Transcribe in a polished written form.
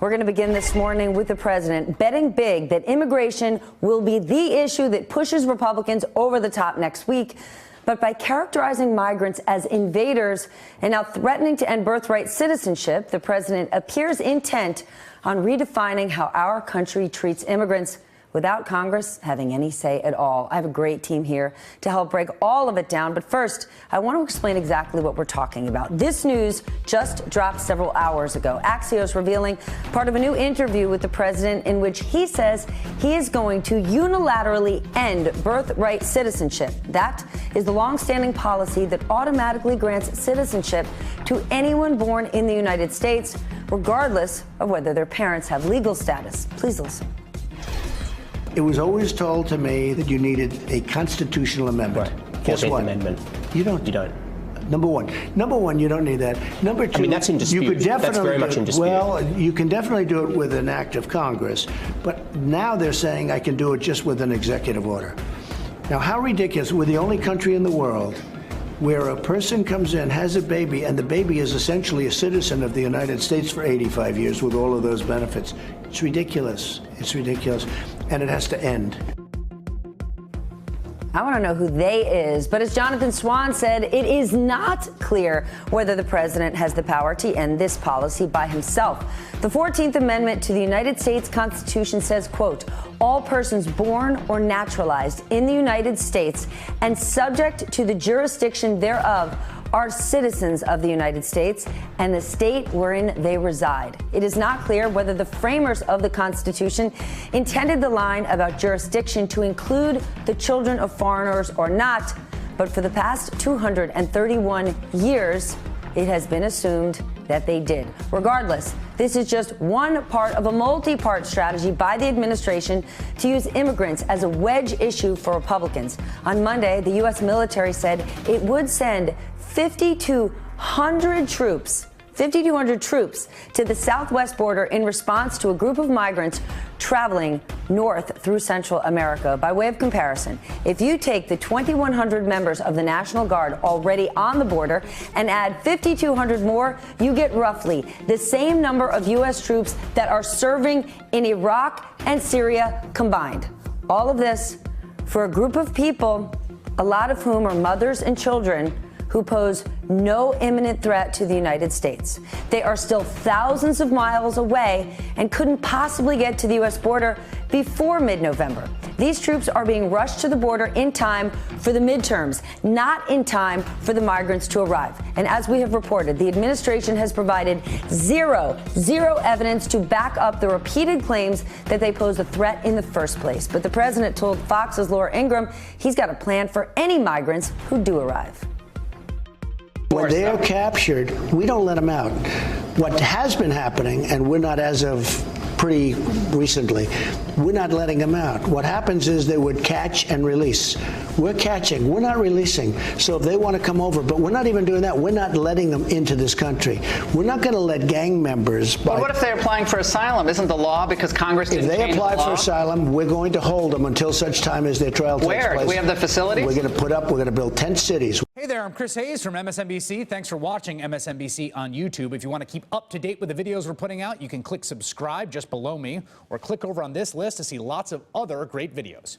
We're going to begin this morning with the president betting big that immigration will be the issue that pushes Republicans over the top next week. But by characterizing migrants as invaders and now threatening to end birthright citizenship, the president appears intent on redefining how our country treats immigrants without Congress having any say at all. I have a great team here to help break all of it down. But first, I want to explain exactly what we're talking about. This news just dropped several hours ago. Axios revealing part of a new interview with the president in which he says he is going to unilaterally end birthright citizenship. That is the longstanding policy that automatically grants citizenship to anyone born in the United States, regardless of whether their parents have legal status. Please listen. It was always told to me that you needed a constitutional amendment. Right. Guess 14th what? Amendment. You don't. You don't. Number one, you don't need that. Number two, I mean, that's in dispute. You could definitely that's very much in dispute. Well, you can definitely do it with an act of Congress, but now they're saying I can do it just with an executive order. Now, how ridiculous! We're the only country in the world where a person comes in, has a baby, and the baby is essentially a citizen of the United States for 85 years with all of those benefits. It's ridiculous. It's ridiculous. And it has to end. I want to know who they is, but as Jonathan Swan said, it is not clear whether the president has the power to end this policy by himself. The 14th Amendment to the United States Constitution says, quote, all persons born or naturalized in the United States and subject to the jurisdiction thereof are citizens of the United States and the state wherein they reside. It is not clear whether the framers of the Constitution intended the line about jurisdiction to include the children of foreigners or not, but for the past 231 years, it has been assumed that they did. Regardless, this is just one part of a multi-part strategy by the administration to use immigrants as a wedge issue for Republicans. On Monday, the U.S. military said it would send 5,200 troops to the southwest border in response to a group of migrants traveling north through Central America. By way of comparison, if you take the 2,100 members of the National Guard already on the border and add 5,200 more, you get roughly the same number of U.S. troops that are serving in Iraq and Syria combined. All of this for a group of people, a lot of whom are mothers and children, who pose no imminent threat to the United States. They are still thousands of miles away and couldn't possibly get to the U.S. border before mid-November. These troops are being rushed to the border in time for the midterms, not in time for the migrants to arrive. And as we have reported, the administration has provided zero evidence to back up the repeated claims that they pose a threat in the first place. But the president told Fox's Laura Ingraham he's got a plan for any migrants who do arrive. When they are captured, we don't let them out. What has been happening, and we're not as of pretty recently, we're not letting them out. What happens is they would catch and release. We're catching, we're not releasing. So if they want to come over, but we're not even doing that. We're not letting them into this country. We're not going to let gang members. But what if they're applying for asylum? Isn't the law because Congress didn't change the law? If they apply for asylum, we're going to hold them until such time as their trial takes place. Where? Do we have the facilities? We're going to build 10 cities. Hey there, I'm Chris Hayes from MSNBC. Thanks for watching MSNBC on YouTube. If you want to keep up to date with the videos we're putting out, you can click subscribe just below me or click over on this list to see lots of other great videos.